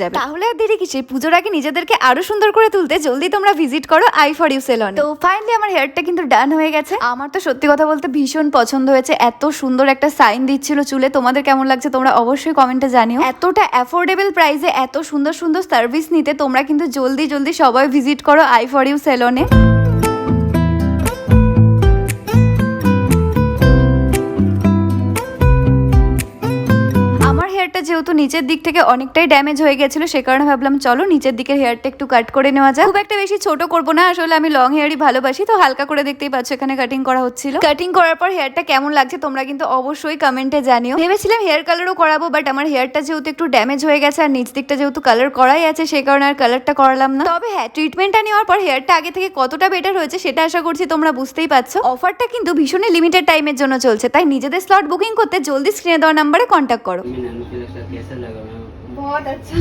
যাবে। তাহলে আর দেরি কিসে, পুজোর আগে নিজেদেরকে আরো সুন্দর করে তুলতে জলদি তোমরা ভিজিট করো আই ফর ইউ সেলন। তো ফাইনালি আমার হেয়ারটা কিন্তু ডান হয়ে গেছে। আমার তো সত্যি কথা বলতে ভীষণ পছন্দ হয়েছে, এত সুন্দর একটা সাইন দিচ্ছিল চুলে। তোমাদের কেমন লাগছে তোমরা অবশ্যই কমেন্টে জানিও। এতটা অ্যাফোর্ডেবল প্রাইসে এত সুন্দর সুন্দর সার্ভিস নিতে তোমরা কিন্তু জলদি জলদি সবাই ভিজিট করো আই ফর ইউ সেলনে। হেয়ারটা যেহেতু নিচের দিক থেকে অনেকটাই ড্যামেজ হয়ে গেছিল, সে কারণে ভাবলাম চলো নিচের দিকের হেয়ারটা একটু কাট করে নেওয়া যায়। খুব একটা বেশি ছোট করবো না, আসলে আমি লং হেয়ারই ভালোবাসি, তো হালকা করে দেখতেই পাচ্ছ এখানে কাটিং করা হচ্ছিল। কাটিং করার পর হেয়ারটা কেমন লাগছে তোমরা কিন্তু অবশ্যই কমেন্টে জানিও। ভেবেছিলাম হেয়ার কালারও করাবো, বাট আমার হেয়ারটা যেহেতু একটু ড্যামেজ হয়ে গেছে আর নিচ দিকটা যেহেতু কালার করাই আছে, সেই কারণে আর কালারটা করালাম না। তবে হ্যাঁ, ট্রিটমেন্টটা নেওয়ার পর হেয়ারটা আগে থেকে কতটা বেটার হয়েছে সেটা আশা করছি তোমরা বুঝতেই পারছো। অফারটা কিন্তু ভীষণই লিমিটেড টাইমের জন্য চলছে, তাই নিজেদের স্লট বুকিং করতে জলদি স্ক্রিনে দেওয়া নাম্বারে কন্ট্যাক্ট করো। कैसा लगा मैम? बहुत अच्छा।